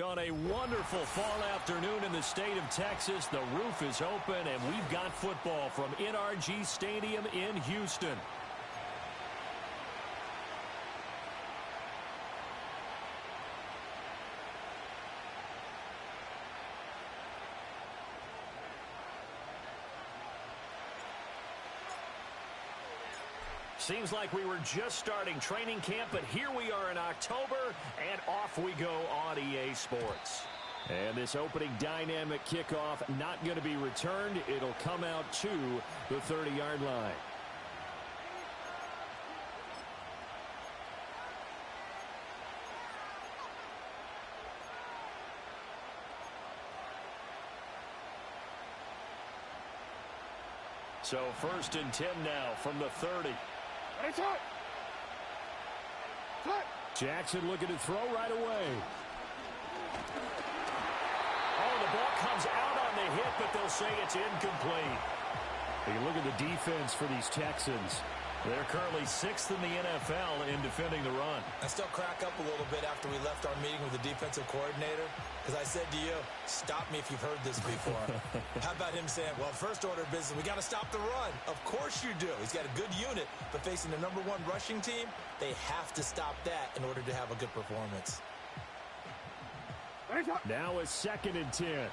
On a wonderful fall afternoon in the state of Texas, the roof is open, and we've got football from NRG Stadium in Houston. Seems like we were just starting training camp, but here we are in October, and off we go on EA Sports. And this opening dynamic kickoff not going to be returned. It'll come out to the 30-yard line. So 1st and 10 now from the 30. Jackson looking to throw right away. Oh, the ball comes out on the hit, but they'll say it's incomplete. You look at the defense for these Texans. They're currently 6th in the NFL in defending the run. I still crack up a little bit after we left our meeting with the defensive coordinator, because I said to you, stop me if you've heard this before. How about him saying, well, first order of business, we got to stop the run. Of course you do. He's got a good unit, but facing the #1 rushing team, they have to stop that in order to have a good performance. Now a 2nd and 10.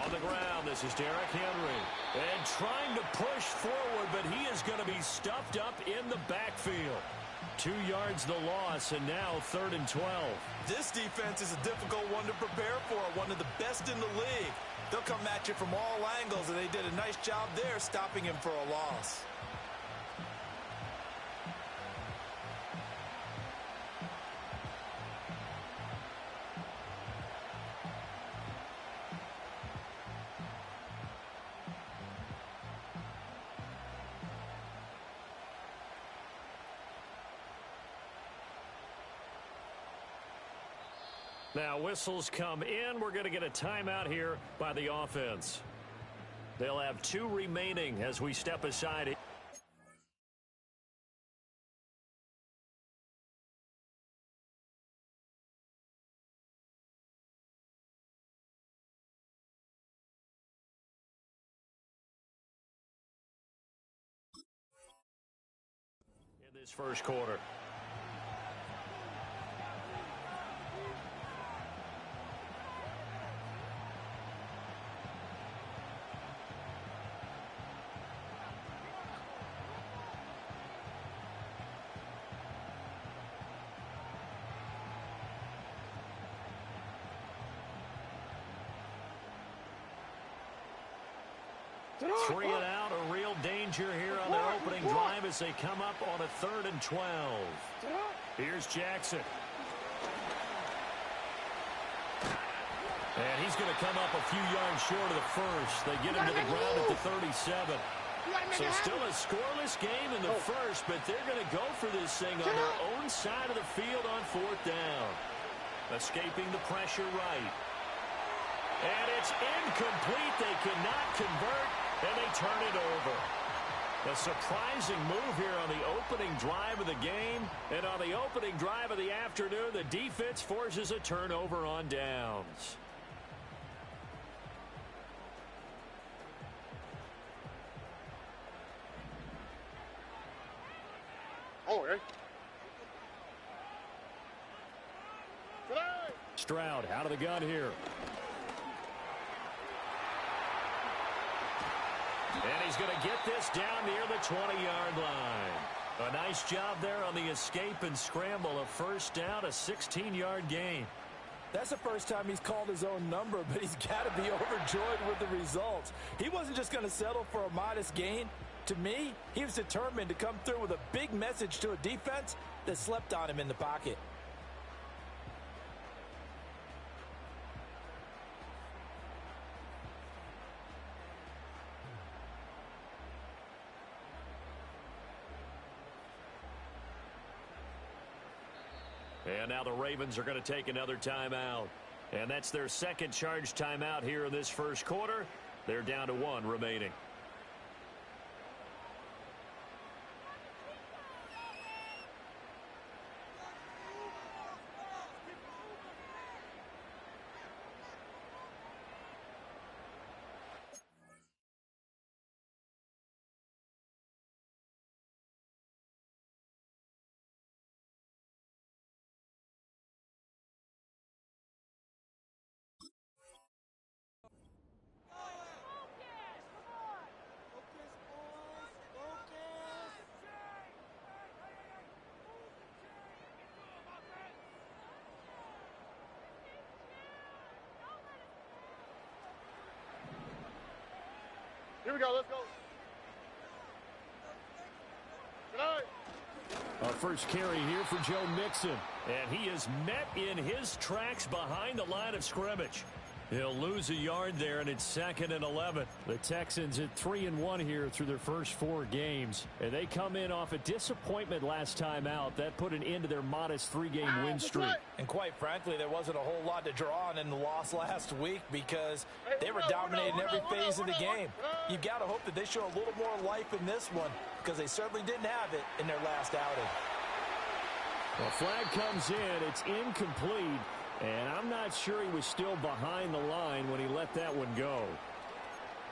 On the ground, this is Derrick Henry. And trying to push forward, but he is going to be stuffed up in the backfield. 2 yards the loss, and now 3rd and 12. This defense is a difficult one to prepare for, one of the best in the league. They'll come at you from all angles, and they did a nice job there stopping him for a loss. Now whistles come in. We're going to get a timeout here by the offense. They'll have 2 remaining as we step aside. In this first quarter. Three and out, a real danger here on their opening drive as they come up on a 3rd and 12. Here's Jackson. And he's going to come up a few yards short of the first. They get him to the ground at the 37. So still a scoreless game in the first, but they're going to go for this thing on their own side of the field on 4th down. Escaping the pressure right. And it's incomplete. They cannot convert, and they turn it over. A surprising move here on the opening drive of the game. And on the opening drive of the afternoon, the defense forces a turnover on downs. Stroud out of the gun here. And he's going to get this down near the 20-yard line. A nice job there on the escape and scramble. A 1st down, a 16-yard gain. That's the first time he's called his own number, but he's got to be overjoyed with the results. He wasn't just going to settle for a modest gain. To me, he was determined to come through with a big message to a defense that slept on him in the pocket. And now the Ravens are going to take another timeout. And that's their 2nd charge timeout here in this first quarter. They're down to 1 remaining. Here we go. Let's go. Good night. Our first carry here for Joe Mixon. And he is met in his tracks behind the line of scrimmage. He'll lose a yard there, and it's 2nd and 11. The Texans at 3-1 here through their first 4 games. And they come in off a disappointment last time out. That put an end to their modest 3-game win streak. And quite frankly, there wasn't a whole lot to draw on in the loss last week because they were dominating every phase of the game. You've got to hope that they show a little more life in this one because they certainly didn't have it in their last outing. Well, flag comes in. It's incomplete. And I'm not sure he was still behind the line when he let that one go.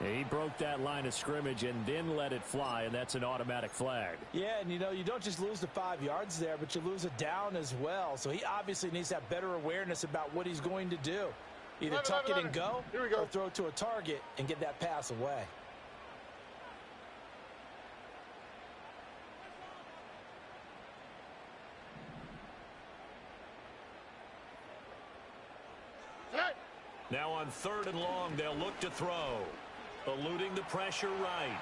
He broke that line of scrimmage and then let it fly, and that's an automatic flag. Yeah, and you know, you don't just lose the 5 yards there, but you lose it down as well. So he obviously needs to have better awareness about what he's going to do. Either tuck it and go, or throw it to a target and get that pass away. Now on 3rd and long, they'll look to throw. Eluding the pressure right.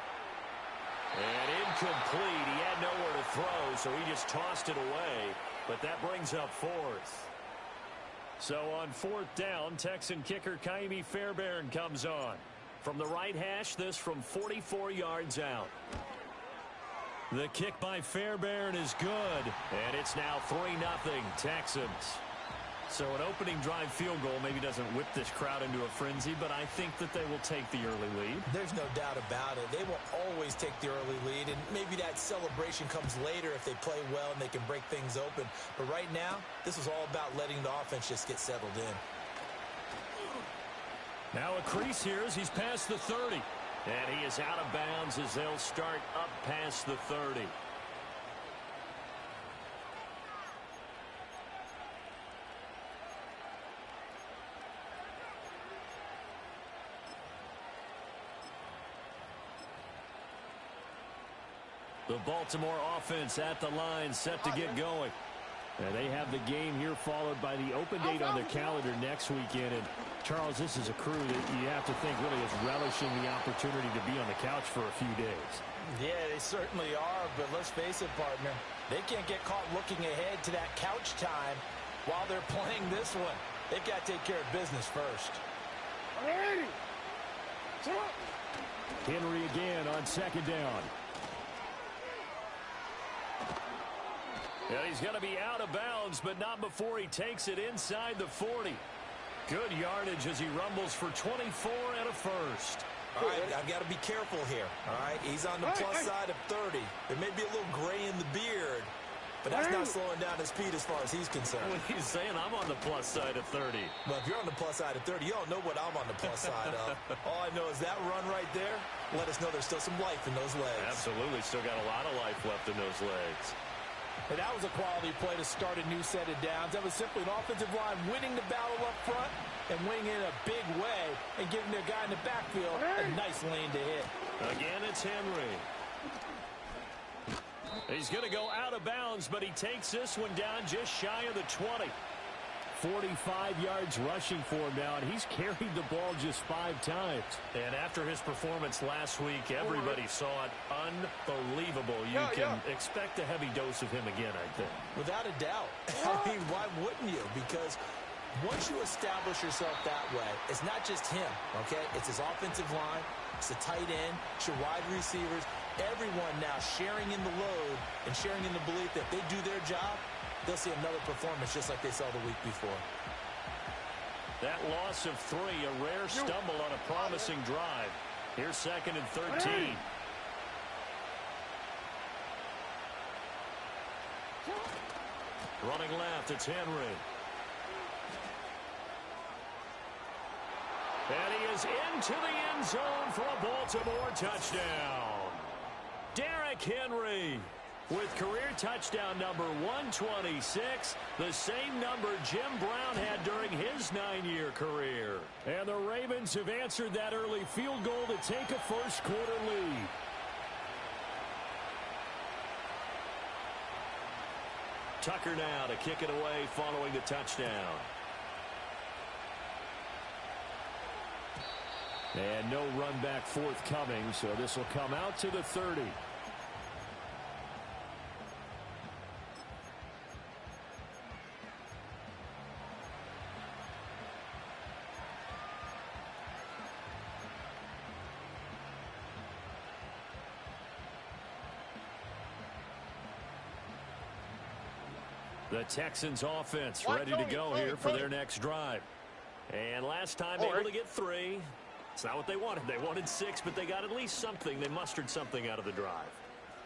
And incomplete. He had nowhere to throw, so he just tossed it away. But that brings up 4th. So on 4th down, Texan kicker Kaimi Fairbairn comes on. From the right hash, this from 44 yards out. The kick by Fairbairn is good. And it's now 3-0 Texans. So an opening drive field goal maybe doesn't whip this crowd into a frenzy, but I think that they will take the early lead. There's no doubt about it. They will always take the early lead, and maybe that celebration comes later if they play well and they can break things open. But right now, this is all about letting the offense just get settled in. Now a crease here as he's past the 30. And he is out of bounds as they'll start up past the 30. The Baltimore offense at the line, set to get going. And they have the game here followed by the open date on their calendar next weekend. And, Charles, this is a crew that you have to think really is relishing the opportunity to be on the couch for a few days. Yeah, they certainly are, but let's face it, partner. They can't get caught looking ahead to that couch time while they're playing this one. They've got to take care of business first. Henry again on 2nd down. And he's going to be out of bounds, but not before he takes it inside the 40. Good yardage as he rumbles for 24 and a first. All right, I've got to be careful here. All right, he's on the plus side of 30. There may be a little gray in the beard, but that's not slowing down his speed as far as he's concerned. Well, he's saying I'm on the plus side of 30. Well, if you're on the plus side of 30, you don't know what I'm on the plus side of. All I know is that run right there let us know there's still some life in those legs. Absolutely, still got a lot of life left in those legs. And that was a quality play to start a new set of downs. That was simply an offensive line winning the battle up front and winning in a big way and giving their guy in the backfield a nice lane to hit. Again, it's Henry. He's going to go out of bounds, but he takes this one down just shy of the 20. 45 yards rushing for him now, and he's carried the ball just 5 times. And after his performance last week, everybody saw it unbelievable. You can expect a heavy dose of him again, I think. Without a doubt. I mean, why wouldn't you? Because once you establish yourself that way, it's not just him, okay? It's his offensive line, it's the tight end, it's your wide receivers, everyone now sharing in the load and sharing in the belief that if they do their job, they'll see another performance just like they saw the week before. That loss of 3, a rare stumble on a promising drive. Here's 2nd and 13. Running left, it's Henry. And he is into the end zone for a Baltimore touchdown. Derrick Henry with career touchdown number 126, the same number Jim Brown had during his 9-year career. And the Ravens have answered that early field goal to take a first-quarter lead. Tucker now to kick it away following the touchdown. And no run back forthcoming, so this will come out to the 30. The Texans offense ready to go here for their next drive. And last time able to get 3. It's not what they wanted. They wanted 6, but they got at least something. They mustered something out of the drive.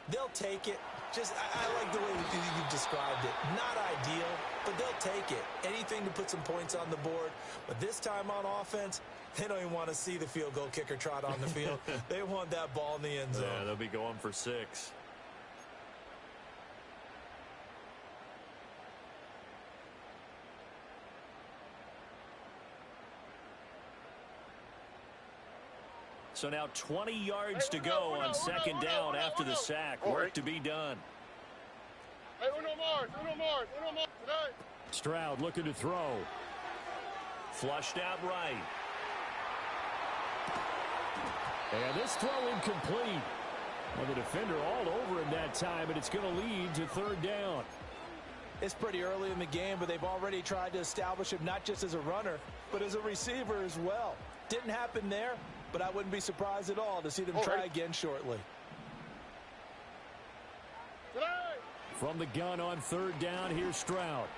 They'll take it. I like the way you described it. Not ideal, but they'll take it. Anything to put some points on the board. But this time on offense, they don't even want to see the field goal kicker trot on the field. They want that ball in the end zone. Yeah, they'll be going for 6. So now 20 yards to go on second down after the sack. Work to be done. Stroud looking to throw. Flushed out right. And this throw incomplete. Well, the defender all over him that time, and it's going to lead to third down. It's pretty early in the game, but they've already tried to establish him not just as a runner, but as a receiver as well. Didn't happen there, but I wouldn't be surprised at all to see them try again shortly. From the gun on third down, here's Stroud.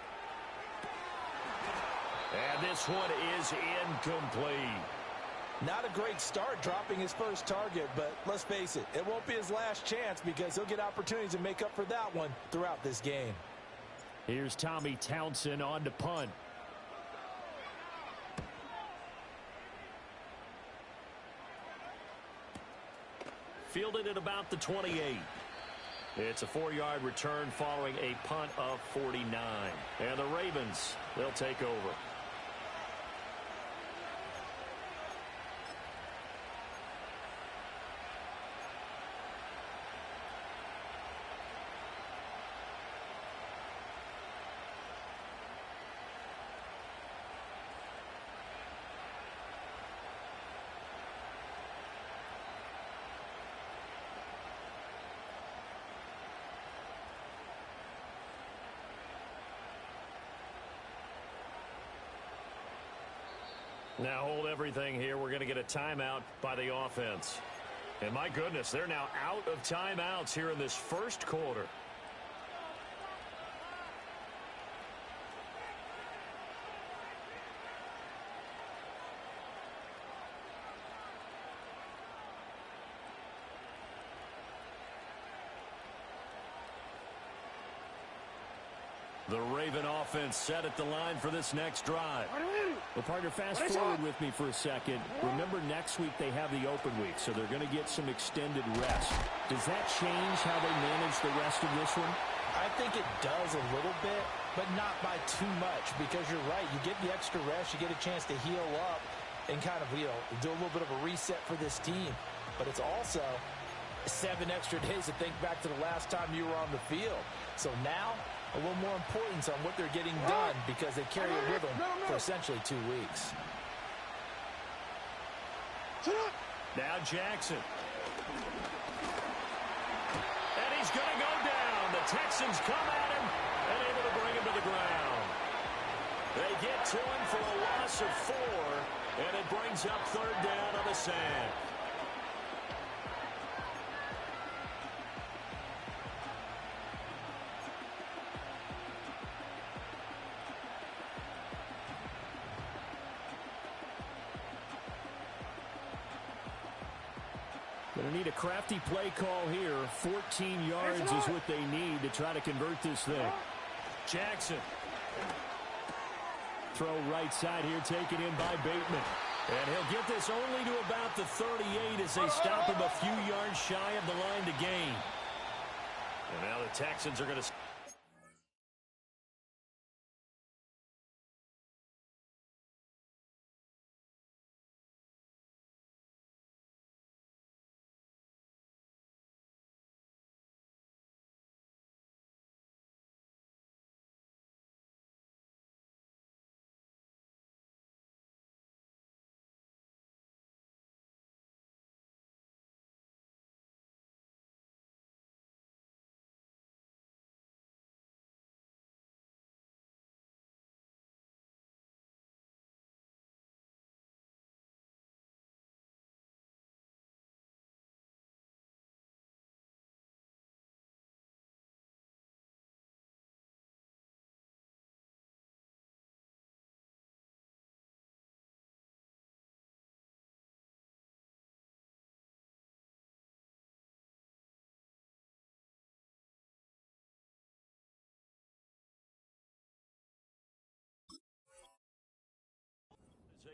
And this one is incomplete. Not a great start dropping his first target, but let's face it, it won't be his last chance because he'll get opportunities to make up for that one throughout this game. Here's Tommy Townsend on to punt. Fielded at about the 28. It's a 4-yard return following a punt of 49. And the Ravens, they'll take over. Now hold everything here. We're going to get a timeout by the offense. And my goodness, they're now out of timeouts here in this first quarter. The Raven offense set at the line for this next drive. Well, partner, fast forward with me for a second. Remember, next week they have the open week, so they're going to get some extended rest. Does that change how they manage the rest of this one? I think it does a little bit, but not by too much, because you're right. You get the extra rest, you get a chance to heal up and kind of, do a little bit of a reset for this team. But it's also 7 extra days to think back to the last time you were on the field. So now, a little more importance on what they're getting done because they carry it with them for essentially 2 weeks. Now Jackson. And he's going to go down. The Texans come at him and able to bring him to the ground. They get to him for a loss of 4, and it brings up third down on the sand. Going to need a crafty play call here. 14 yards is what they need to try to convert this thing. Jackson. Throw right side here, taken in by Bateman. And he'll get this only to about the 38 as they stop him a few yards shy of the line to gain. And now the Texans are going to...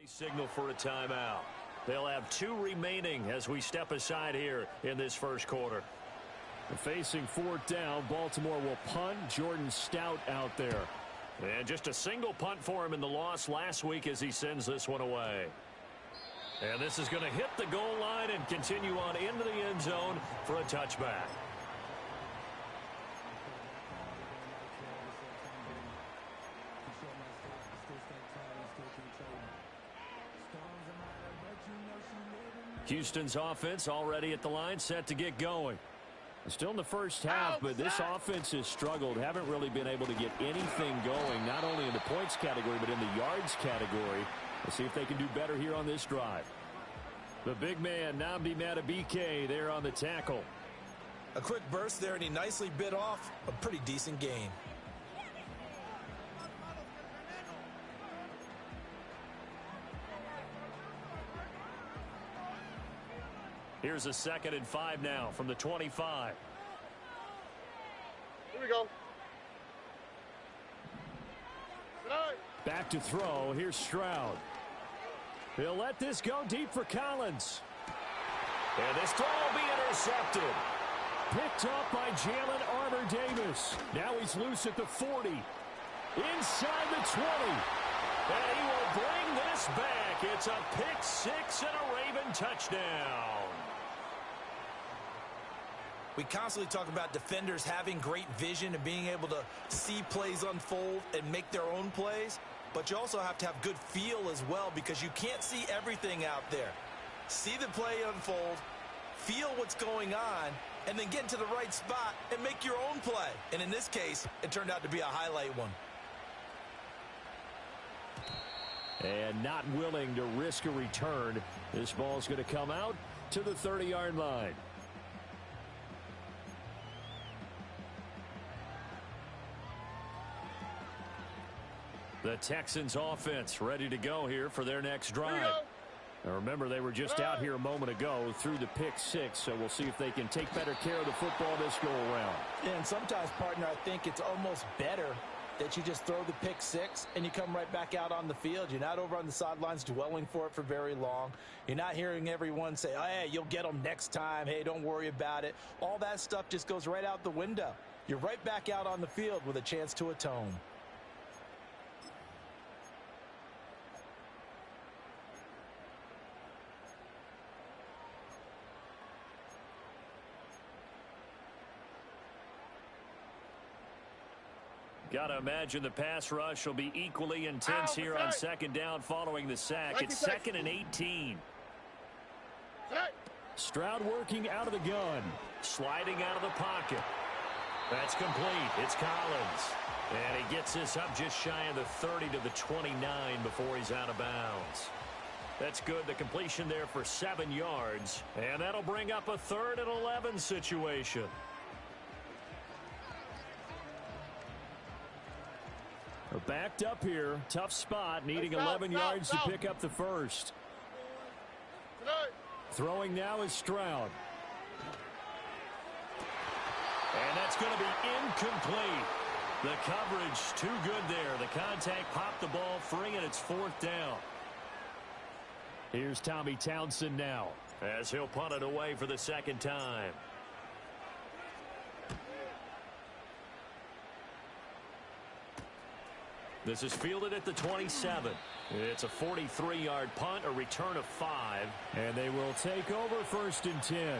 Signal for a timeout. They'll have 2 remaining as we step aside here in this first quarter. Facing 4th down, Baltimore will punt. Jordan Stout out there. And just a single punt for him in the loss last week as he sends this one away. And this is going to hit the goal line and continue on into the end zone for a touchback. Houston's offense already at the line, set to get going. Still in the first half, but this offense has struggled. Haven't really been able to get anything going, not only in the points category, but in the yards category. Let's see if they can do better here on this drive. The big man, Nnamdi Madubuike, there on the tackle. A quick burst there, and he nicely bit off a pretty decent gain. Here's a 2nd and 5 now from the 25. Here we go. Back to throw. Here's Stroud. He'll let this go deep for Collins. And this throw will be intercepted. Picked up by Jalen Armour-Davis. Now he's loose at the 40. Inside the 20. And he will bring this back. It's a pick 6 and a Raven touchdown. We constantly talk about defenders having great vision and being able to see plays unfold and make their own plays. But you also have to have good feel as well, because you can't see everything out there. See the play unfold, feel what's going on, and then get into the right spot and make your own play. And in this case, it turned out to be a highlight one. And not willing to risk a return. This ball's going to come out to the 30-yard line. The Texans offense ready to go here for their next drive. Now remember, they were just out here a moment ago through the pick 6, so we'll see if they can take better care of the football this go around. And sometimes, partner, I think it's almost better that you just throw the pick 6 and you come right back out on the field. You're not over on the sidelines dwelling for it for very long. You're not hearing everyone say, oh, hey, you'll get them next time. Hey, don't worry about it. All that stuff just goes right out the window. You're right back out on the field with a chance to atone. Got to imagine the pass rush will be equally intense here on 2nd down following the sack. It's 2nd and 18. Stroud working out of the gun. Sliding out of the pocket. That's complete. It's Collins. And he gets this up just shy of the 30 to the 29 before he's out of bounds. That's good. The completion there for 7 yards. And that'll bring up a 3rd and 11 situation. Backed up here. Tough spot. Needing 11 yards to pick up the first. Throwing now is Stroud. And that's going to be incomplete. The coverage too good there. The contact popped the ball free, and it's 4th down. Here's Tommy Townsend now, as he'll punt it away for the 2nd time. This is fielded at the 27. It's a 43-yard punt, a return of 5. And they will take over 1st and 10.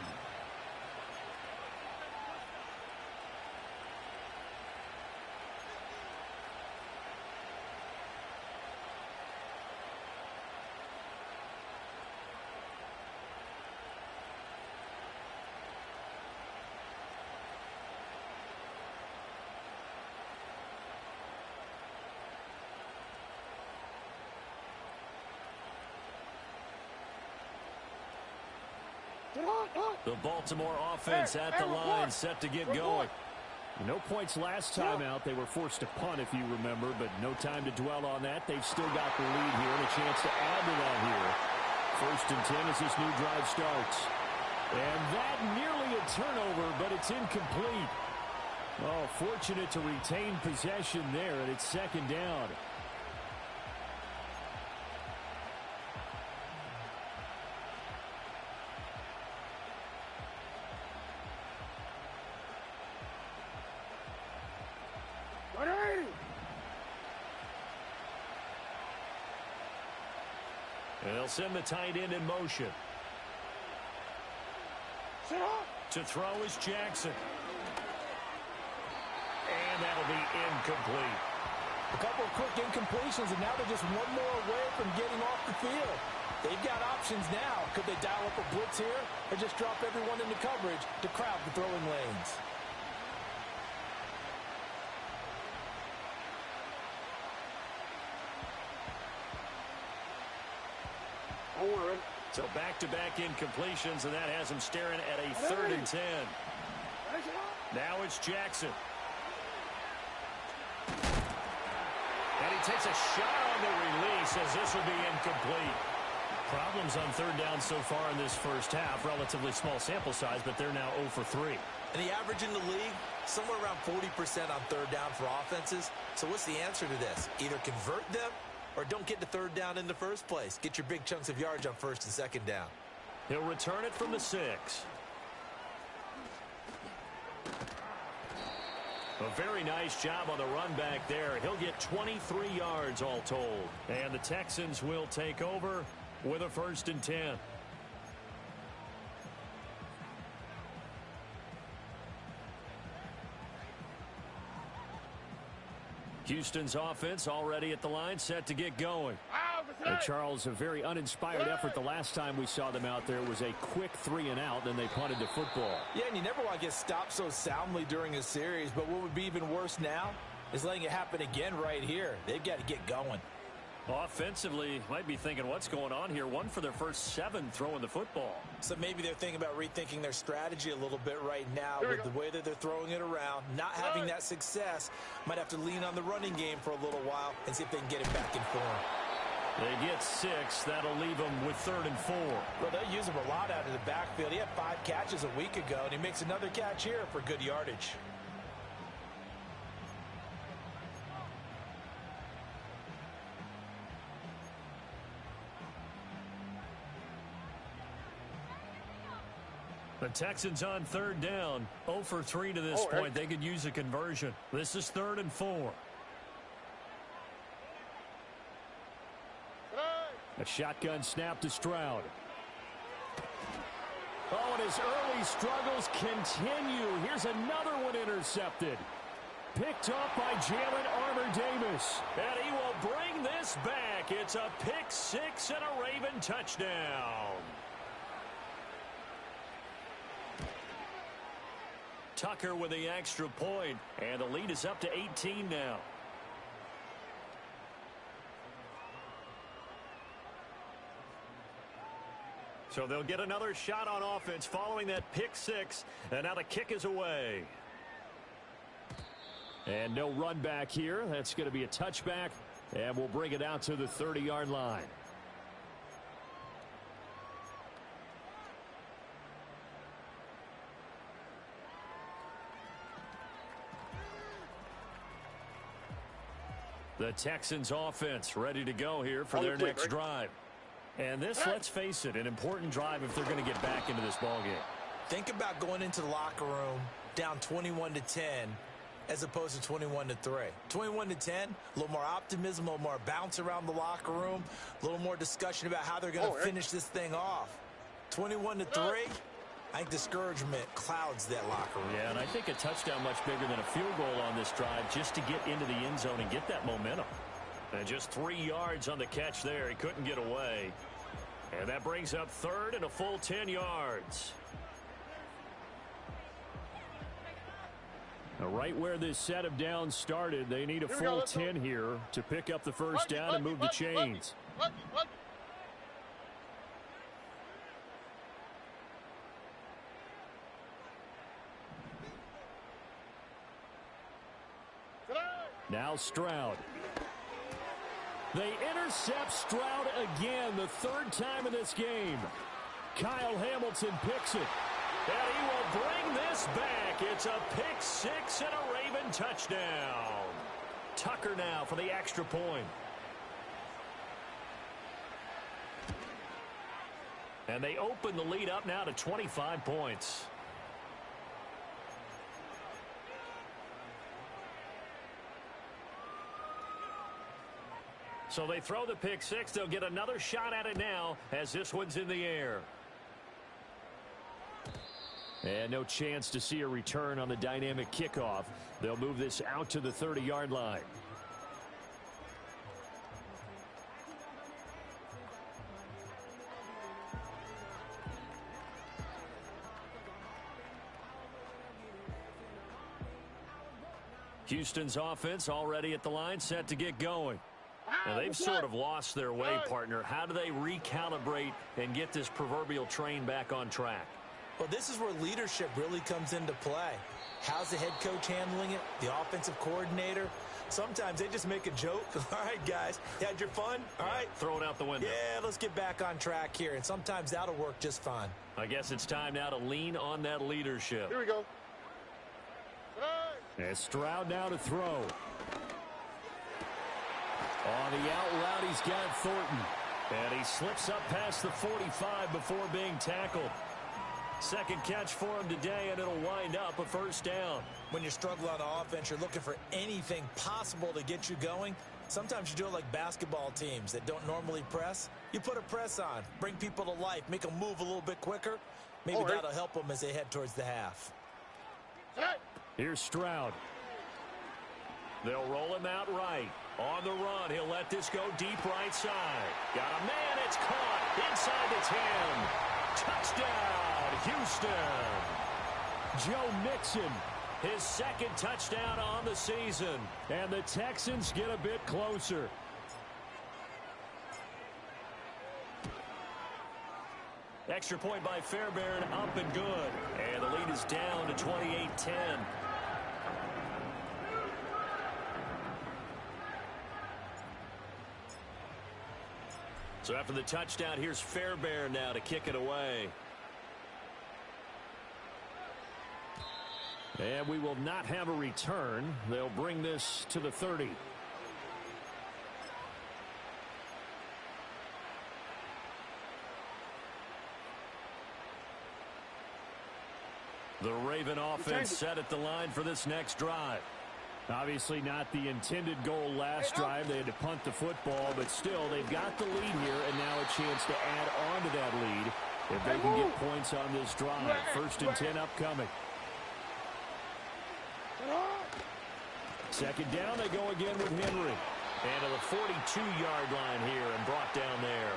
The Baltimore offense at the line, set to get going. No points last time out. They were forced to punt, if you remember, but no time to dwell on that. They've still got the lead here and a chance to add to that here. 1st and 10 as this new drive starts. And that nearly a turnover, but it's incomplete. Oh, fortunate to retain possession there, and it's 2nd down. They'll send the tight end in motion. To throw is Jackson. And that'll be incomplete. A couple of quick incompletions, and now they're just one more away from getting off the field. They've got options now. Could they dial up a blitz here or just drop everyone into coverage to crowd the throwing lanes? So back-to-back incompletions, and that has him staring at a 3rd and 10. Now it's Jackson. And he takes a shot on the release as this will be incomplete. Problems on 3rd down so far in this first half. Relatively small sample size, but they're now 0 for 3. And the average in the league, somewhere around 40% on 3rd down for offenses. So what's the answer to this? Either convert them or don't get to 3rd down in the first place. Get your big chunks of yards on 1st and 2nd down. He'll return it from the 6. A very nice job on the run back there. He'll get 23 yards all told. And the Texans will take over with a 1st and 10. Houston's offense already at the line, set to get going. And Charles, a very uninspired effort the last time we saw them out there was a quick 3-and-out, then they punted the football. Yeah, and you never want to get stopped so soundly during a series, but what would be even worse now is letting it happen again right here. They've got to get going. Offensively, might be thinking, what's going on here? 1 for their first 7 throwing the football. So maybe they're thinking about rethinking their strategy a little bit right now with the way that they're throwing it around. Not having that success, might have to lean on the running game for a little while and see if they can get it back in form. They get 6. That'll leave them with 3rd and 4. Well, they use him a lot out of the backfield. He had 5 catches a week ago, and he makes another catch here for good yardage. The Texans on 3rd down. 0 for 3 to this point. They could use a conversion. This is 3rd and 4. A shotgun snap to Stroud. Oh, and his early struggles continue. Here's another one intercepted. Picked up by Jalen Armour-Davis. And he will bring this back. It's a pick 6 and a Raven touchdown. Tucker with the extra point, and the lead is up to 18 now. So they'll get another shot on offense following that pick 6, and now the kick is away. And no run back here. That's going to be a touchback, and we'll bring it out to the 30-yard line. The Texans offense ready to go here for their next drive. And this, let's face it, an important drive if they're going to get back into this ballgame. Think about going into the locker room down 21-10 as opposed to 21-3. 21-10, a little more optimism, a little more bounce around the locker room, a little more discussion about how they're going to finish this thing off. 21-3, I think discouragement clouds that locker room. Yeah, and I think a touchdown much bigger than a field goal on this drive just to get into the end zone and get that momentum. And just 3 yards on the catch there. He couldn't get away. And that brings up 3rd and a full 10 yards. Now, right where this set of downs started, they need a full 10 here to pick up the first down and move the chains. Now Stroud. They intercept Stroud again, the 3rd time in this game. Kyle Hamilton picks it. And he will bring this back. It's a pick 6 and a Raven touchdown. Tucker now for the extra point. And they open the lead up now to 25 points. So they throw the pick six. They'll get another shot at it now as this one's in the air. And no chance to see a return on the dynamic kickoff. They'll move this out to the 30-yard line. Houston's offense already at the line, set to get going. Now, they've sort of lost their way, partner. How do they recalibrate and get this proverbial train back on track? Well, this is where leadership really comes into play. How's the head coach handling it? The offensive coordinator? Sometimes they just make a joke. All right, guys, you had your fun? All right. Throw it out the window. Yeah, let's get back on track here. And sometimes that'll work just fine. I guess it's time now to lean on that leadership. Here we go. And Stroud now to throw. On the out route, he's got Thornton. And he slips up past the 45 before being tackled. Second catch for him today, and it'll wind up a first down. When you struggle on the offense, you're looking for anything possible to get you going. Sometimes you do it like basketball teams that don't normally press. You put a press on, bring people to life, make them move a little bit quicker. Maybe that'll help them as they head towards the half. Here's Stroud. They'll roll him out right. On the run, he'll let this go deep right side. Got a man, it's caught inside the 10. Touchdown, Houston. Joe Mixon. His second touchdown on the season. And the Texans get a bit closer. Extra point by Fairbairn, up and good. And the lead is down to 28-10. So after the touchdown, here's Fairbairn now to kick it away. And we will not have a return. They'll bring this to the 30. The Raven offense set at the line for this next drive. Obviously not the intended goal last drive. They had to punt the football, but still they've got the lead here and now a chance to add on to that lead if they can get points on this drive. First and 10 upcoming. Second down, they go again with Henry. And to the 42-yard line here and brought down there.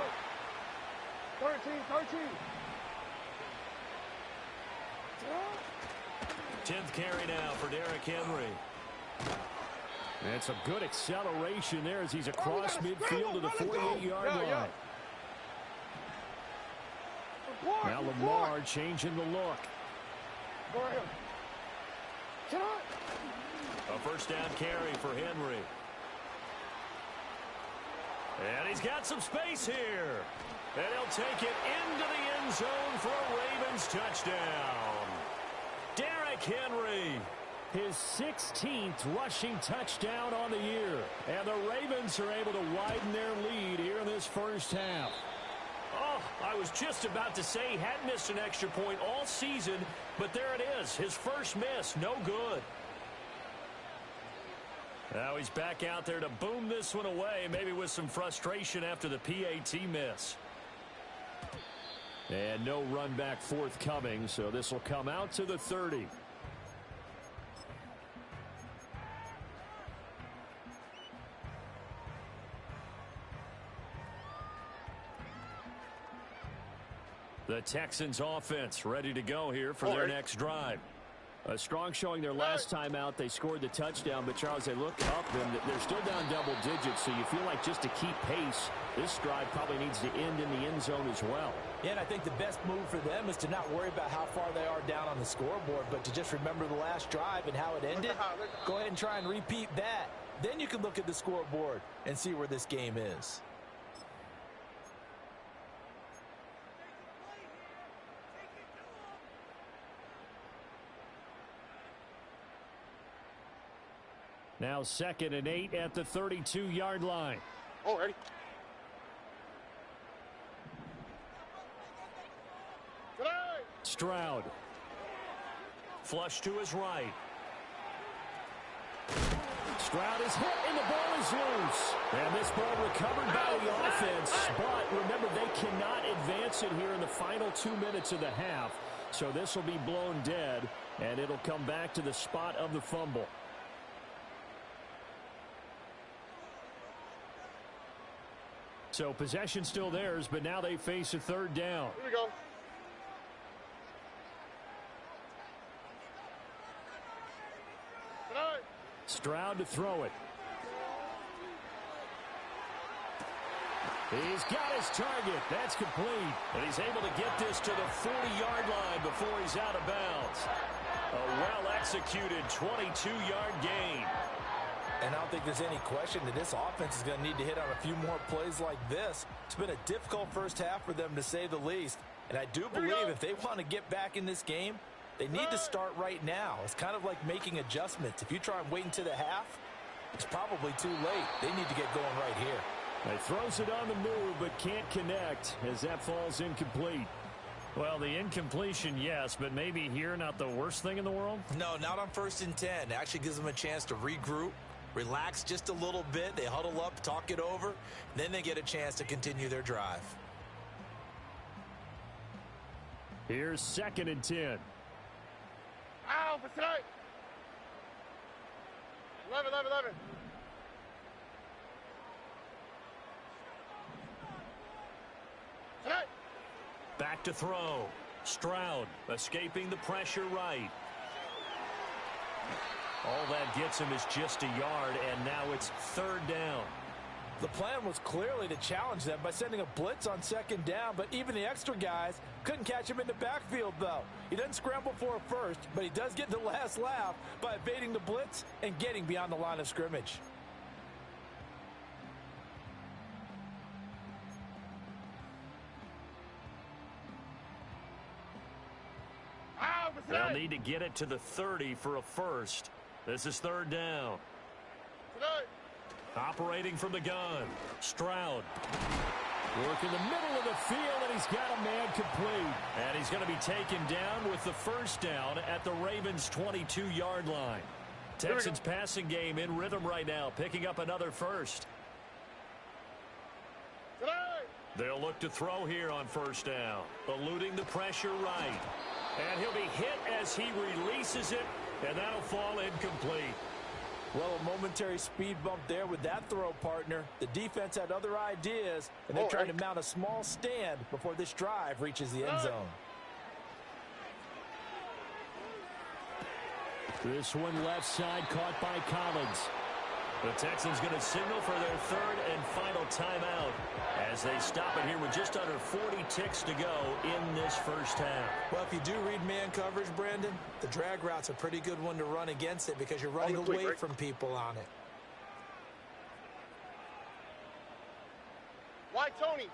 13. 10th carry now for Derrick Henry. And some good acceleration there as he's across midfield to the 48-yard line. Now Lamar changing the look. A first down carry for Henry. And he's got some space here. And he'll take it into the end zone for a Ravens touchdown. Derrick Henry. His 16th rushing touchdown on the year. And the Ravens are able to widen their lead here in this first half. Oh, I was just about to say he hadn't missed an extra point all season, but there it is. His first miss, no good. Now he's back out there to boom this one away, maybe with some frustration after the PAT miss. And no run back forthcoming, so this will come out to the 30. The Texans offense ready to go here for their next drive. A strong showing their last time out. They scored the touchdown, but Charles, they look up and they're still down double digits, so you feel like just to keep pace, this drive probably needs to end in the end zone as well. Yeah, and I think the best move for them is to not worry about how far they are down on the scoreboard, but to just remember the last drive and how it ended. Go ahead and try and repeat that. Then you can look at the scoreboard and see where this game is. Now 2nd and 8 at the 32-yard line. Already. Stroud. Flush to his right. Stroud is hit, and the ball is loose. And this ball recovered by the offense, but remember, they cannot advance it here in the final 2 minutes of the half. So this will be blown dead, and it'll come back to the spot of the fumble. So possession still theirs, but now they face a third down. Here we go. Stroud to throw it. He's got his target. That's complete. And he's able to get this to the 40-yard line before he's out of bounds. A well-executed 22-yard gain. And I don't think there's any question that this offense is going to need to hit on a few more plays like this. It's been a difficult first half for them, to say the least. And I do believe if they want to get back in this game, they need to start right now. It's kind of like making adjustments. If you try and wait until the half, it's probably too late. They need to get going right here. He throws it on the move, but can't connect as that falls incomplete. Well, the incompletion, yes, but maybe here not the worst thing in the world? No, not on 1st and 10. It actually gives them a chance to regroup, relax just a little bit. They huddle up, talk it over. Then they get a chance to continue their drive. Here's 2nd and 10. Ow, for tonight. 11. Tonight. Back to throw. Stroud escaping the pressure right. All that gets him is just a yard, and now it's 3rd down. The plan was clearly to challenge them by sending a blitz on 2nd down, but even the extra guys couldn't catch him in the backfield, though. He doesn't scramble for a first, but he does get the last laugh by evading the blitz and getting beyond the line of scrimmage. They'll need to get it to the 30 for a first. This is 3rd down. Tonight. Operating from the gun. Stroud. Work in the middle of the field, and he's got a man complete. And he's going to be taken down with the 1st down at the Ravens' 22-yard line. Texans passing game in rhythm right now, picking up another first. They'll look to throw here on 1st down, eluding the pressure right. And he'll be hit as he releases it, and that'll fall incomplete. Well, a momentary speed bump there with that throw, partner. The defense had other ideas, and they're trying to mount a small stand before this drive reaches the end zone. This one left side caught by Collins. The Texans going to signal for their 3rd and final timeout as they stop it here with just under 40 ticks to go in this first half. Well, if you do read man coverage, Brandon, the drag route's a pretty good one to run against it because you're running away from people on it. Why Tony?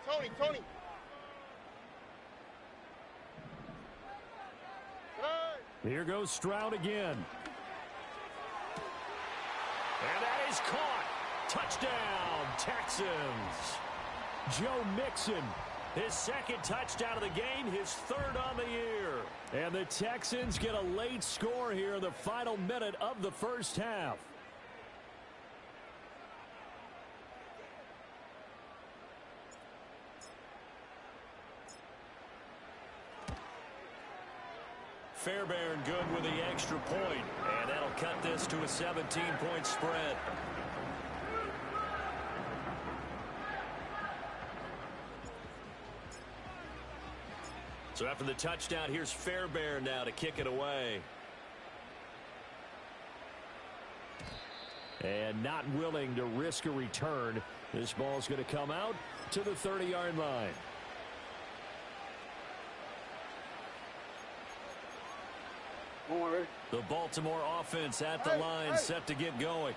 Here goes Stroud again. And that is caught. Touchdown, Texans. Joe Mixon, his 2nd touchdown of the game, his 3rd on the year. And the Texans get a late score here in the final minute of the first half. Fairbairn good with the extra point, and that'll cut this to a 17-point spread. So after the touchdown, here's Fairbairn now to kick it away. And not willing to risk a return. This ball's going to come out to the 30-yard line. The Baltimore offense at the line, set to get going.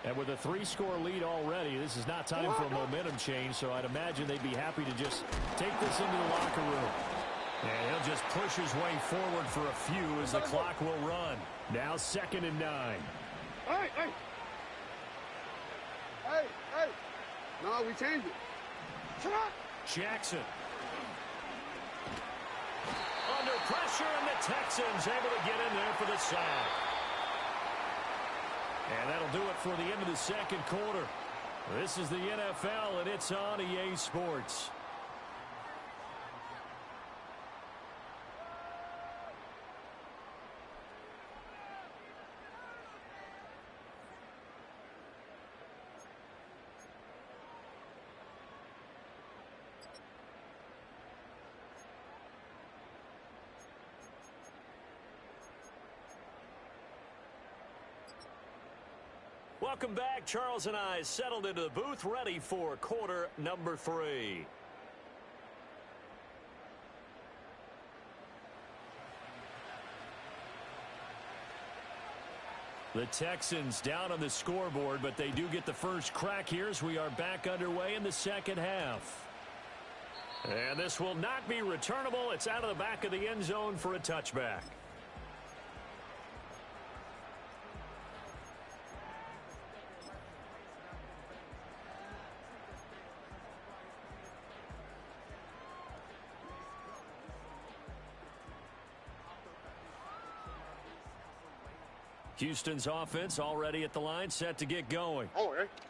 And with a 3-score lead already, this is not time for a momentum change, so I'd imagine they'd be happy to just take this into the locker room. And he'll just push his way forward for a few as the clock will run. Now 2nd and 9. Hey. No, we changed it. Shut up. Jackson. Under pressure, and the Texans able to get in there for the sack. And that'll do it for the end of the second quarter. This is the NFL, and it's on EA Sports. Welcome back. Charles and I settled into the booth, ready for quarter number 3. The Texans down on the scoreboard, but they do get the first crack here as we are back underway in the second half. And this will not be returnable. It's out of the back of the end zone for a touchback. Houston's offense already at the line, set to get going.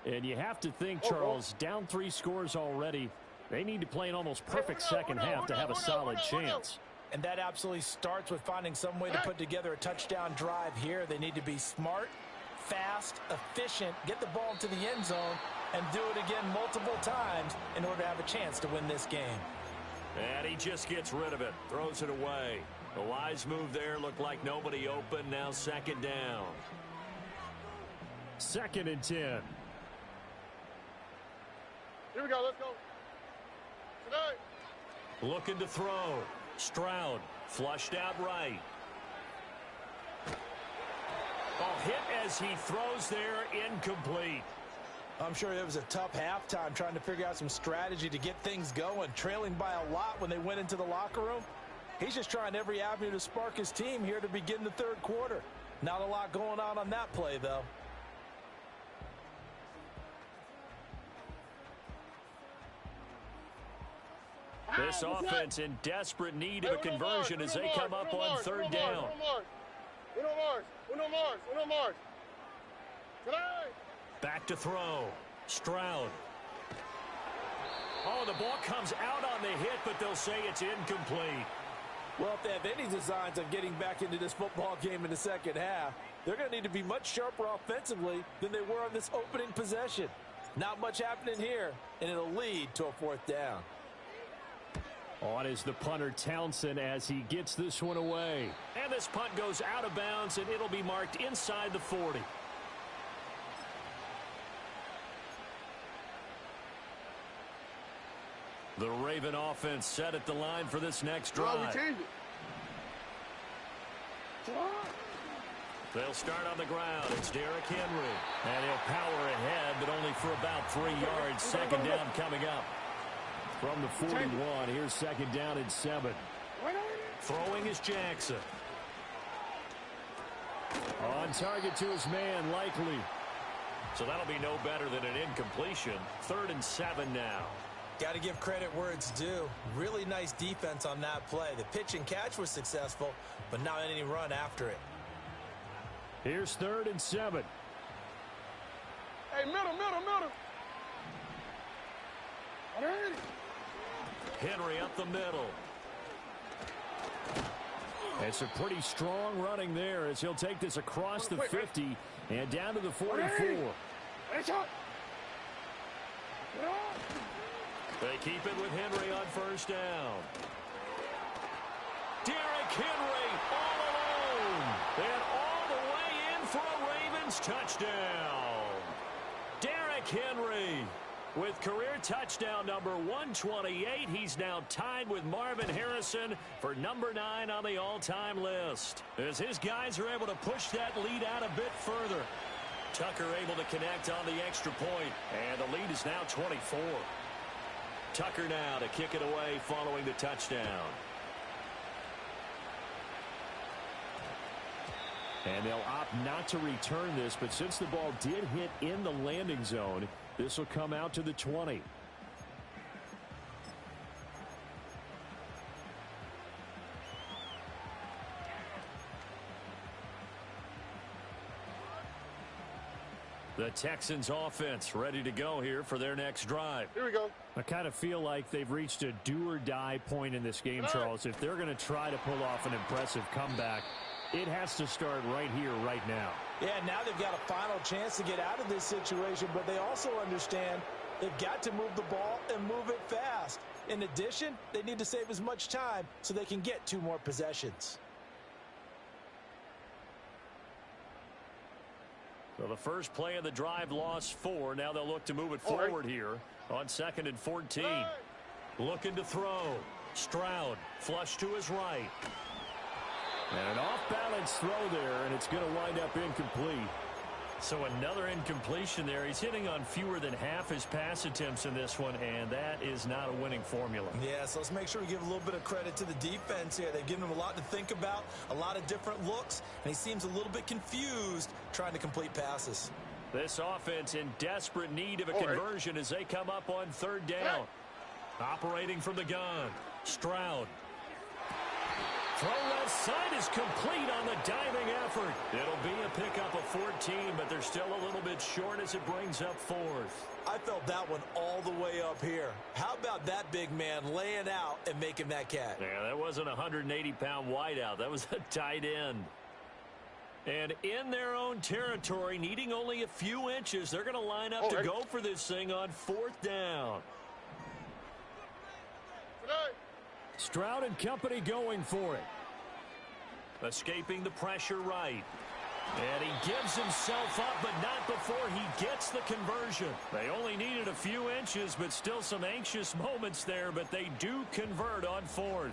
And you have to think, Charles, down 3 scores already. They need to play an almost perfect second half to have a solid chance. And that absolutely starts with finding some way to put together a touchdown drive here. They need to be smart, fast, efficient, get the ball to the end zone, and do it again multiple times in order to have a chance to win this game. And he just gets rid of it, throws it away. The wise move there, looked like nobody open. Now second down. 2nd and 10. Here we go. Let's go. Today. Looking to throw. Stroud flushed out right. Oh, hit as he throws there, incomplete. I'm sure it was a tough halftime trying to figure out some strategy to get things going, trailing by a lot when they went into the locker room. He's just trying every avenue to spark his team here to begin the third quarter. Not a lot going on that play, though. This offense in desperate need of a conversion as they come up on 3rd down. Back to throw. Stroud. Oh, the ball comes out on the hit, but they'll say it's incomplete. Well, if they have any designs of getting back into this football game in the second half, they're going to need to be much sharper offensively than they were on this opening possession. Not much happening here, and it'll lead to a 4th down. On is the punter Townsend as he gets this one away. And this punt goes out of bounds, and it'll be marked inside the 40. The Raven offense set at the line for this next drive. They'll start on the ground. It's Derrick Henry. And he'll power ahead, but only for about 3 yards. Second down coming up. From the 41, here's second down and 7. Throwing is Jackson. On target to his man, Likely. So that'll be no better than an incompletion. 3rd and 7 now. Got to give credit where it's due. Really nice defense on that play. The pitch and catch was successful, but not any run after it. Here's 3rd and 7. Hey, middle. Henry up the middle. It's a pretty strong running there as he'll take this across the 50 and down to the 44. They keep it with Henry on 1st down. Derrick Henry all alone. And all the way in for a Ravens touchdown. Derrick Henry with career touchdown number 128. He's now tied with Marvin Harrison for number 9 on the all-time list. As his guys are able to push that lead out a bit further. Tucker able to connect on the extra point, and the lead is now 24. Tucker now to kick it away following the touchdown. And they'll opt not to return this, but since the ball did hit in the landing zone, this will come out to the 20. The Texans offense ready to go here for their next drive. Here we go. I kind of feel like they've reached a do-or-die point in this game, Charles. If they're going to try to pull off an impressive comeback, it has to start right here, right now. Yeah, now they've got a final chance to get out of this situation, but they also understand they've got to move the ball and move it fast. In addition, they need to save as much time so they can get 2 more possessions. So the first play of the drive lost 4. Now they'll look to move it forward here on 2nd and 14. Looking to throw. Stroud flush to his right. And an off-balance throw there, and it's going to wind up incomplete. So another incompletion there. He's hitting on fewer than half his pass attempts in this one, and that is not a winning formula. Yeah, so let's make sure we give a little bit of credit to the defense here. They've given him a lot to think about, a lot of different looks, and he seems a little bit confused trying to complete passes. This offense in desperate need of a conversion as they come up on 3rd down. Operating from the gun. Stroud. Throw left side is complete on the diving effort. It'll be a pickup of 14, but they're still a little bit short as it brings up 4th. I felt that one all the way up here. How about that big man laying out and making that catch? Yeah, that wasn't a 180-pound wideout. That was a tight end. And in their own territory, needing only a few inches, they're going to line up to go for this thing on 4th down. Stroud and company going for it. Escaping the pressure right. And he gives himself up, but not before he gets the conversion. They only needed a few inches, but still some anxious moments there, but they do convert on 4th.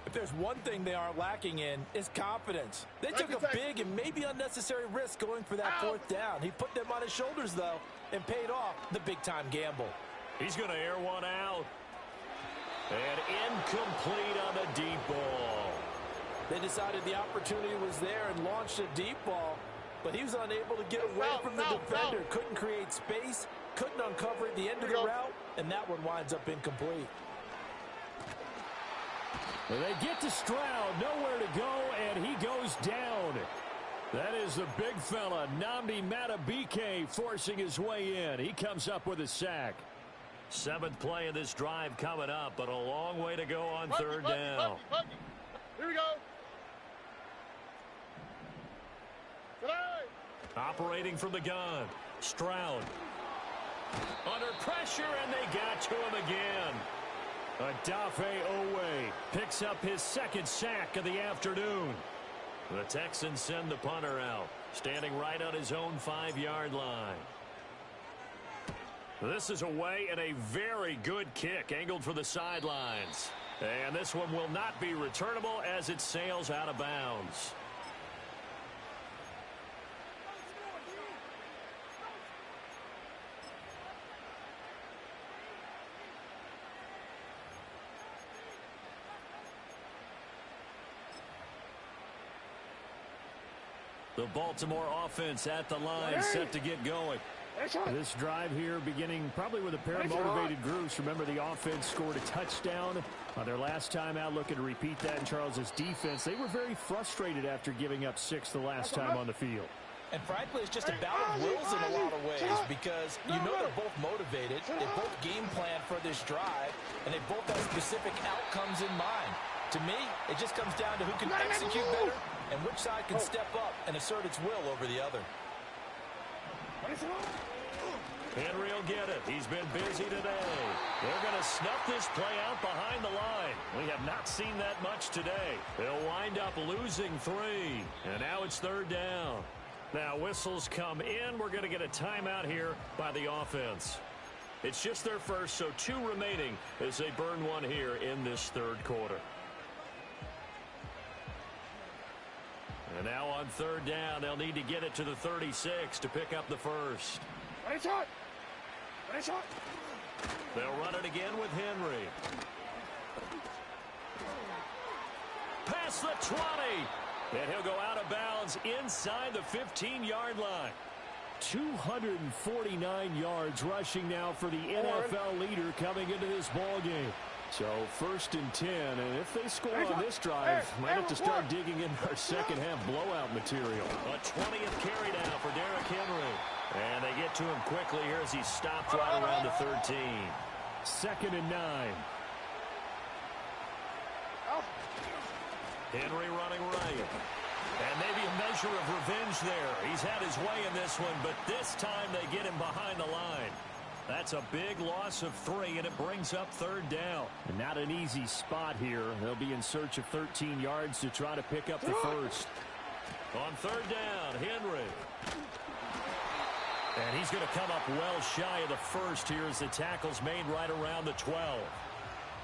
If there's one thing they aren't lacking in, it's confidence. They took a big and maybe unnecessary risk going for that 4th down. He put them on his shoulders, though, and paid off the big-time gamble. He's going to air one out. And incomplete on the deep ball. They decided the opportunity was there and launched a deep ball, but he was unable to get away from the defender. Couldn't create space, couldn't uncover at the end of the route, and that one winds up incomplete. Well, they get to Stroud, nowhere to go, and he goes down. That is the big fella, Nnamdi Madubuike, forcing his way in. He comes up with a sack. 7th play of this drive coming up, but a long way to go on 3rd down. Here we go. Operating from the gun. Stroud. Under pressure, and they got to him again. Odafe Owe picks up his 2nd sack of the afternoon. The Texans send the punter out, standing right on his own 5-yard line. This is away and a very good kick angled for the sidelines. And this one will not be returnable as it sails out of bounds. The Baltimore offense at the line, set to get going. This drive here beginning probably with a pair of motivated groups. Remember, the offense scored a touchdown on their last time out, looking to repeat that in Charles's defense. They were very frustrated after giving up 6 the last time on the field. And frankly, it's just a battle of wills in a lot of ways because you know they're both motivated. They both game plan for this drive, and they both have specific outcomes in mind. To me, it just comes down to who can execute better and which side can step up and assert its will over the other. Henry will get it. He's been busy today. They're going to snuff this play out behind the line. We have not seen that much today. They'll wind up losing 3. And now it's 3rd down. Now whistles come in. We're going to get a timeout here by the offense. It's just their first, so 2 remaining as they burn one here in this 3rd quarter. And now on 3rd down, they'll need to get it to the 36 to pick up the first. They'll run it again with Henry. Past the 20. And he'll go out of bounds inside the 15-yard line. 249 yards rushing now for the NFL leader coming into this ball game. So 1st and 10, and if they score on this drive, might have to start digging into our second half blowout material. A 20th carry now for Derrick Henry. And they get to him quickly here as he stopped right around the 13. 2nd and 9. Henry running right. And maybe a measure of revenge there. He's had his way in this one, but this time they get him behind the line. That's a big loss of 3, and it brings up 3rd down. And not an easy spot here. They'll be in search of 13 yards to try to pick up the first. On 3rd down, Henry. And he's going to come up well shy of the first here as the tackle's made right around the 12.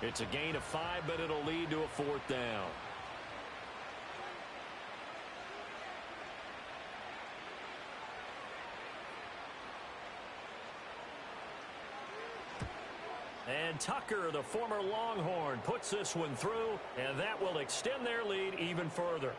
It's a gain of 5, but it'll lead to a 4th down. And Tucker, the former Longhorn, puts this one through, and that will extend their lead even further.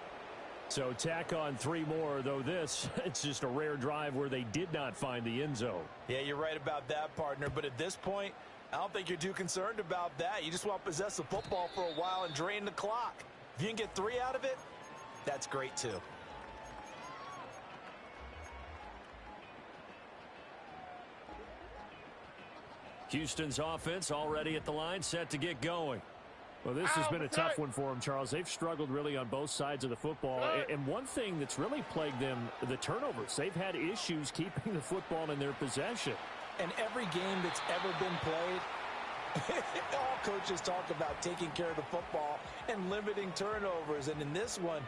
So tack on 3 more, though this, it's just a rare drive where they did not find the end zone. Yeah, you're right about that, partner. But at this point, I don't think you're too concerned about that. You just want to possess the football for a while and drain the clock. If you can get 3 out of it, that's great too. Houston's offense already at the line, set to get going. Well, this has been a tough one for them, Charles. They've struggled really on both sides of the football. And one thing that's really plagued them, the turnovers. They've had issues keeping the football in their possession. And every game that's ever been played, all coaches talk about taking care of the football and limiting turnovers. And in this one,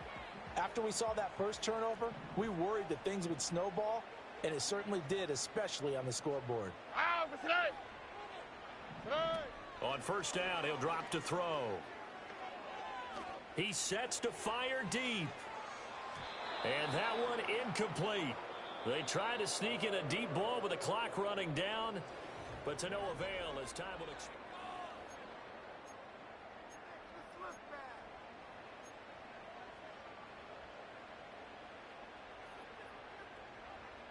after we saw that first turnover, we worried that things would snowball, and it certainly did, especially on the scoreboard. On 1st down, he'll drop to throw. He sets to fire deep. And that one incomplete. They try to sneak in a deep ball with the clock running down, but to no avail as time will expire.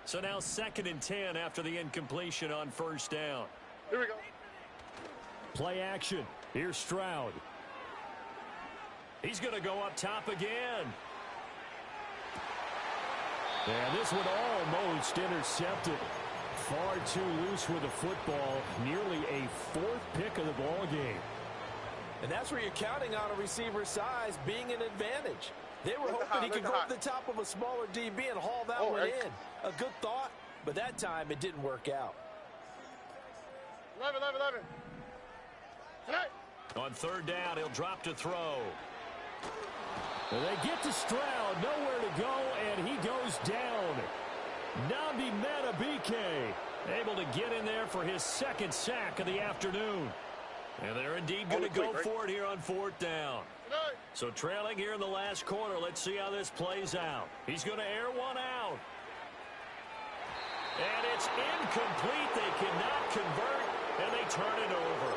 So now 2nd and 10 after the incompletion on 1st down. Here we go. Play action. Here's Stroud. He's going to go up top again. And this one almost intercepted. Far too loose with the football. Nearly a 4th pick of the ball game. And that's where you're counting on a receiver's size being an advantage. They were hoping he could go to the top of a smaller DB and haul that one in. A good thought, but that time it didn't work out. 11. On 3rd down, he'll drop to throw. They get to Stroud, nowhere to go, and he goes down. Namdi Matabike able to get in there for his 2nd sack of the afternoon. And they're indeed going to go for it here on 4th down. So trailing here in the last quarter, let's see how this plays out. He's going to air one out. And it's incomplete. They cannot convert, and they turn it over.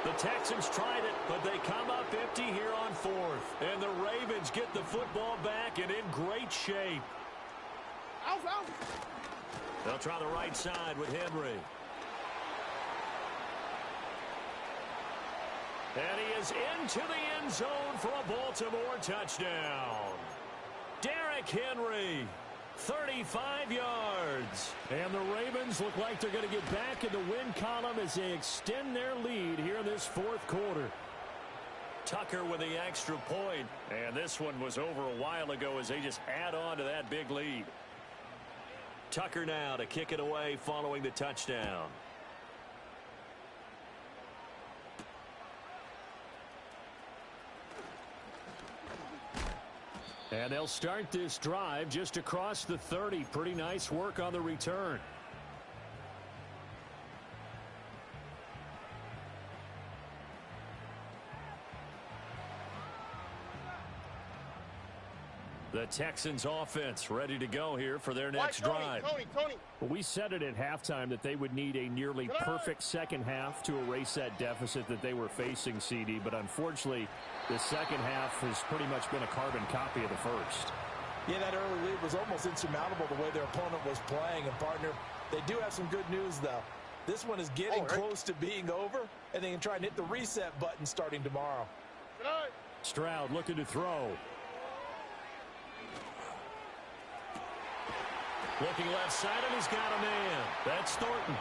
The Texans tried it, but they come up empty here on 4th. And the Ravens get the football back and in great shape. They'll try the right side with Henry. And he is into the end zone for a Baltimore touchdown. Derrick Henry, 35 yards. And the Ravens look like they're going to get back in the win column as they extend their lead here in this 4th quarter. Tucker with the extra point. And this one was over a while ago as they just add on to that big lead. Tucker now to kick it away following the touchdown. And they'll start this drive just across the 30. Pretty nice work on the return. The Texans offense ready to go here for their next drive. Tony. Well, we said it at halftime that they would need a nearly perfect second half to erase that deficit that they were facing, CD. But unfortunately, the second half has pretty much been a carbon copy of the first. Yeah, that early lead was almost insurmountable the way their opponent was playing. And, partner, they do have some good news, though. This one is getting close to being over, and they can try and hit the reset button starting tomorrow. Stroud looking to throw. Looking left side, and he's got a man. That's Thornton.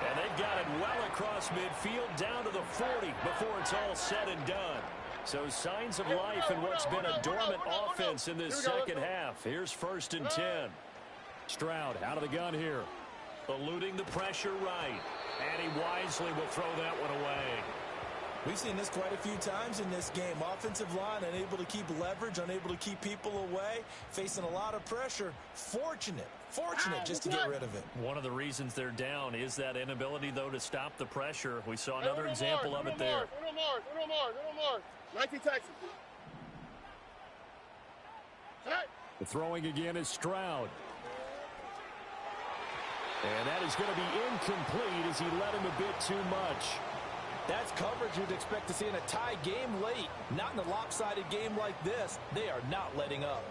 And they've got it well across midfield down to the 40 before it's all said and done. So signs of life in what's been a dormant offense in this second half. Here's 1st and 10. Stroud out of the gun here. Eluding the pressure right. And he wisely will throw that one away. We've seen this quite a few times in this game. Offensive line unable to keep leverage, unable to keep people away, facing a lot of pressure. Fortunate just to get rid of it. One of the reasons they're down is that inability, though, to stop the pressure. We saw another example of it there. 19 Texans. The throwing again is Stroud. And that is going to be incomplete as he led him a bit too much. That's coverage you'd expect to see in a tie game late. Not in a lopsided game like this. They are not letting up.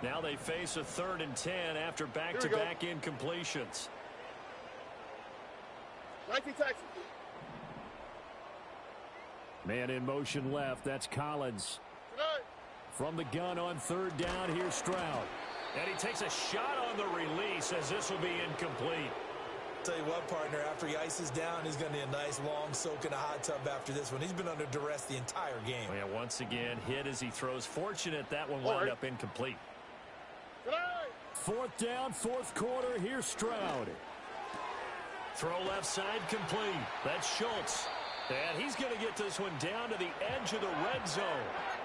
Now they face a 3rd and 10 after back-to-back incompletions. 19 Texans. Man in motion left. That's Collins. From the gun on 3rd down, here's Stroud. And he takes a shot on the release as this will be incomplete. Tell you what, partner, after he ices down, he's going to need a nice long soak in a hot tub after this one. He's been under duress the entire game. Yeah, once again, hit as he throws. Fortunate that one wound up incomplete. 4th down, 4th quarter. Here's Stroud. Throw left side complete. That's Schultz. And he's going to get this one down to the edge of the red zone.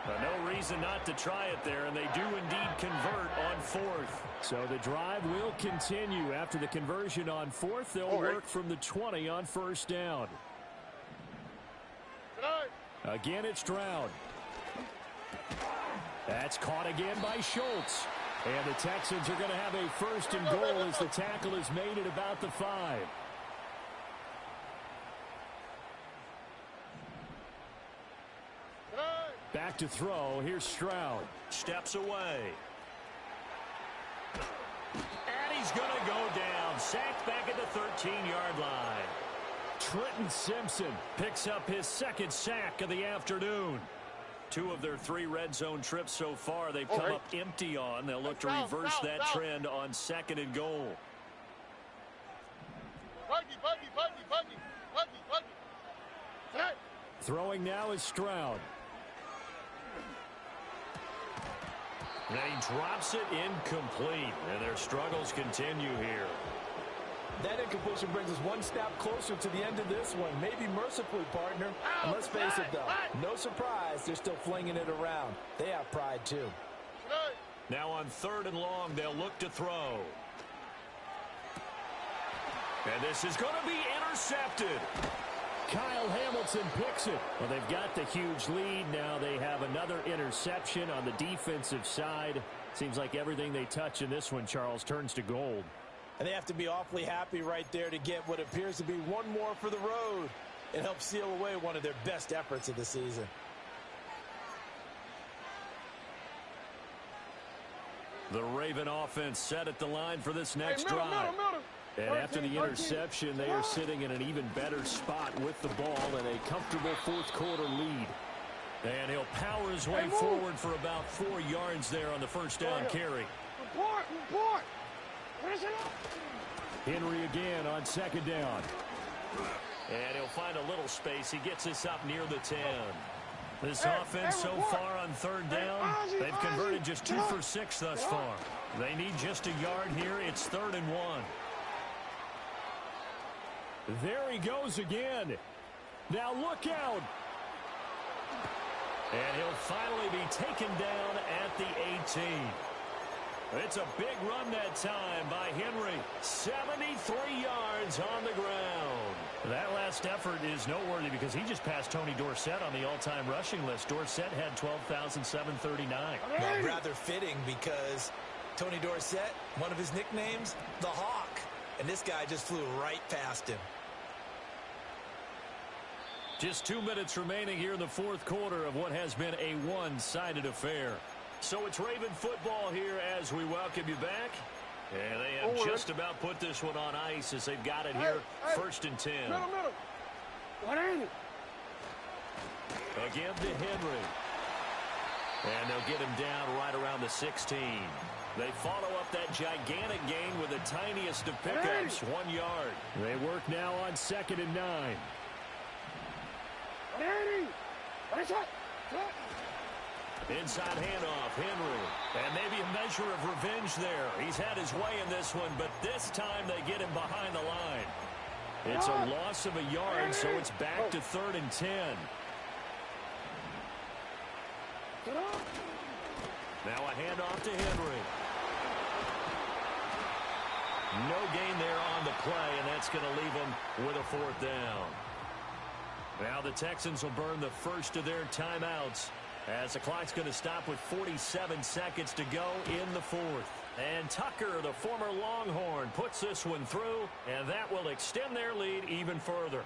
But no reason not to try it there, and they do indeed convert on 4th. So the drive will continue. After the conversion on 4th, they'll work from the 20 on 1st down. Again, it's Stroud. That's caught again by Schultz. And the Texans are going to have a 1st and goal as the tackle is made at about the 5. Back to throw. Here's Stroud. Steps away. And he's going to go down. Sacked back at the 13-yard line. Trenton Simpson picks up his 2nd sack of the afternoon. 2 of their 3 red zone trips so far they've come up empty on. They'll look to reverse that trend on 2nd and goal. Throwing now is Stroud. And he drops it incomplete. And their struggles continue here. That incompletion brings us one step closer to the end of this one. Maybe mercifully, partner. And let's face it, though. No surprise, they're still flinging it around. They have pride, too. Now on 3rd and long, they'll look to throw. And this is going to be intercepted. Kyle Hamilton picks it. Well, they've got the huge lead. Now they have another interception on the defensive side. Seems like everything they touch in this one, Charles, turns to gold. And they have to be awfully happy right there to get what appears to be one more for the road. It helps seal away one of their best efforts of the season. The Raven offense set at the line for this next drive. And after the interception, they are sitting in an even better spot with the ball and a comfortable 4th quarter lead. And he'll power his way forward for about 4 yards there on the 1st down carry. Report. Henry again on 2nd down. And he'll find a little space. He gets this up near the 10. This offense so far on 3rd down, they've converted just 2 for 6 thus far. They need just a yard here. It's 3rd and 1. There he goes again. Now look out. And he'll finally be taken down at the 18. It's a big run that time by Henry. 73 yards on the ground. That last effort is noteworthy because he just passed Tony Dorsett on the all-time rushing list. Dorsett had 12,739. Well, rather fitting because Tony Dorsett, one of his nicknames, the Hawk. And this guy just flew right past him. Just 2 minutes remaining here in the 4th quarter of what has been a one-sided affair. So it's Raven football here as we welcome you back. And they have just about put this one on ice as they've got it here, 1st and 10. Middle. What ain't it? Again to Henry. And they'll get him down right around the 16. They follow up that gigantic gain with the tiniest of pickups, 1 yard. They work now on 2nd and 9. Inside handoff, Henry. And maybe a measure of revenge there. He's had his way in this one, but this time they get him behind the line. It's a loss of a yard, so it's back to 3rd and 10. Now a handoff to Henry. No gain there on the play, and that's going to leave him with a 4th down. Now the Texans will burn the first of their timeouts as the clock's going to stop with 47 seconds to go in the 4th. And Tucker, the former Longhorn, puts this one through, and that will extend their lead even further.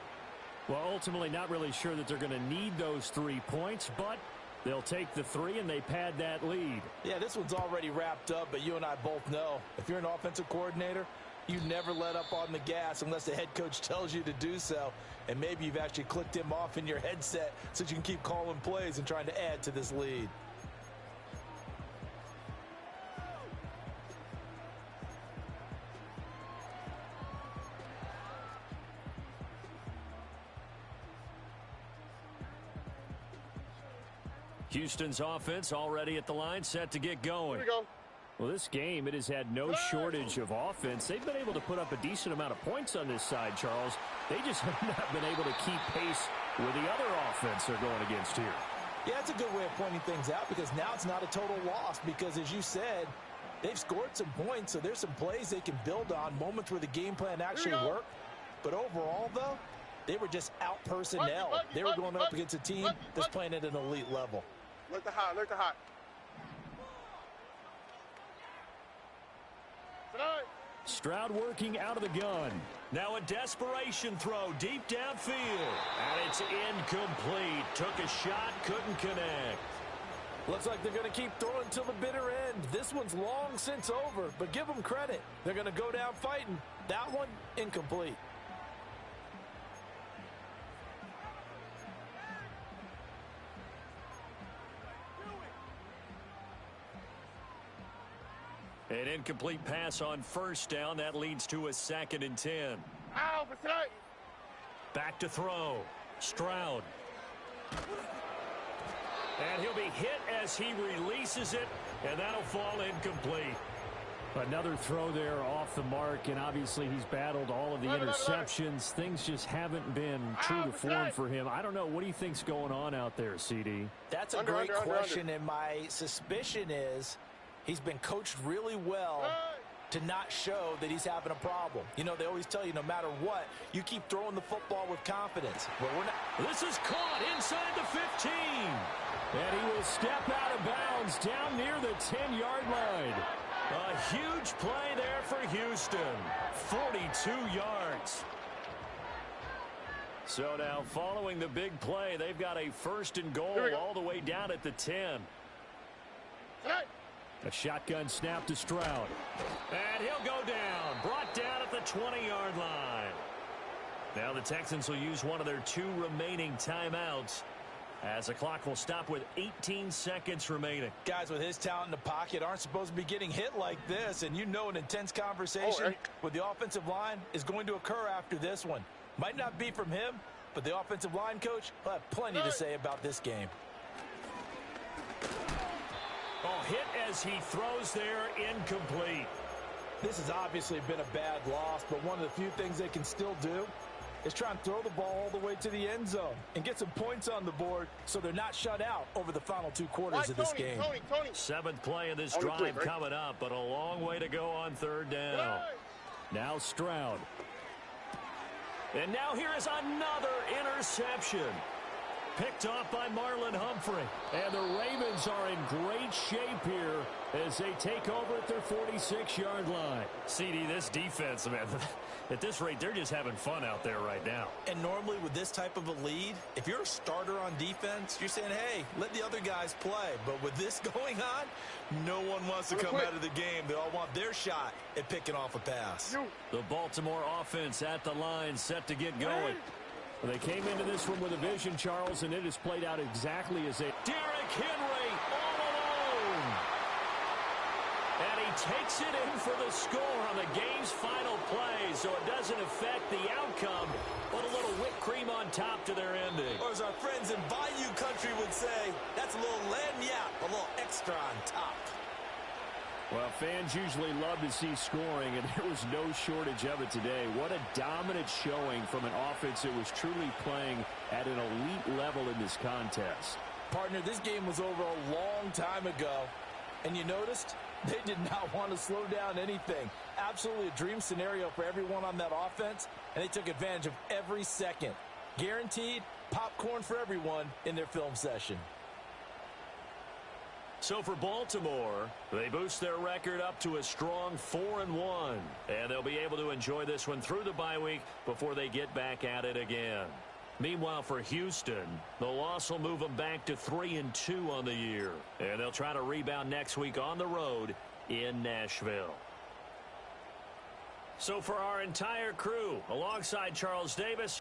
Well, ultimately not really sure that they're going to need those 3 points, but they'll take the 3 and they pad that lead. Yeah, this one's already wrapped up, but you and I both know if you're an offensive coordinator, you never let up on the gas unless the head coach tells you to do so. And maybe you've actually clicked him off in your headset so you can keep calling plays and trying to add to this lead. Houston's offense already at the line, set to get going. Here we go. Well, this game, it has had no shortage of offense. They've been able to put up a decent amount of points on this side, Charles. They just have not been able to keep pace with the other offense they're going against here. Yeah, it's a good way of pointing things out because now it's not a total loss because, as you said, they've scored some points, so there's some plays they can build on, moments where the game plan actually worked. But overall, though, they were just out-personnel. They were going up against a team that's playing at an elite level. Look the hot. Stroud working out of the gun. Now a desperation throw deep downfield. And it's incomplete. Took a shot, couldn't connect. Looks like they're going to keep throwing till the bitter end. This one's long since over, but give them credit. They're going to go down fighting. That one, incomplete. An incomplete pass on 1st down. That leads to a 2nd and 10. Back to throw. Stroud. And he'll be hit as he releases it, and that'll fall incomplete. Another throw there off the mark, and obviously he's battled all of the interceptions. Things just haven't been true to form for him. I don't know. What do you think's going on out there, CD? That's a great question, and my suspicion is he's been coached really well to not show that he's having a problem. You know, they always tell you no matter what, you keep throwing the football with confidence. But we're not. This is caught inside the 15. And he will step out of bounds down near the 10-yard line. A huge play there for Houston. 42 yards. So now following the big play, they've got a 1st and goal all the way down at the 10. A shotgun snap to Stroud. And he'll go down. Brought down at the 20-yard line. Now the Texans will use one of their 2 remaining timeouts as the clock will stop with 18 seconds remaining. Guys with his talent in the pocket aren't supposed to be getting hit like this, and you know an intense conversation with the offensive line is going to occur after this one. Might not be from him, but the offensive line coach will have plenty to say about this game. Oh, hit as he throws there, incomplete. This has obviously been a bad loss, but one of the few things they can still do is try and throw the ball all the way to the end zone and get some points on the board so they're not shut out over the final 2 quarters of this game. 7th play of this drive coming up, but a long way to go on 3rd down. Now Stroud. And now here is another interception. Picked off by Marlon Humphrey. And the Ravens Texans are in great shape here as they take over at their 46-yard line. CD, this defense, man, at this rate, they're just having fun out there right now. And normally with this type of a lead, if you're a starter on defense, you're saying, hey, let the other guys play. But with this going on, no one wants to come out of the game. They all want their shot at picking off a pass. The Baltimore offense at the line, set to get going. Well, they came into this one with a vision, Charles, and it has played out exactly as they... Derrick Henry all alone. And he takes it in for the score on the game's final play, so it doesn't affect the outcome, but a little whipped cream on top to their ending. Or as our friends in Bayou Country would say, that's a little lagniappe, a little extra on top. Well, fans usually love to see scoring, and there was no shortage of it today. What a dominant showing from an offense that was truly playing at an elite level in this contest. Partner, this game was over a long time ago, and you noticed they did not want to slow down anything. Absolutely a dream scenario for everyone on that offense, and they took advantage of every second. Guaranteed popcorn for everyone in their film session. So for Baltimore, they boost their record up to a strong 4-1. And they'll be able to enjoy this one through the bye week before they get back at it again. Meanwhile, for Houston, the loss will move them back to 3-2 on the year. And they'll try to rebound next week on the road in Nashville. So for our entire crew, alongside Charles Davis,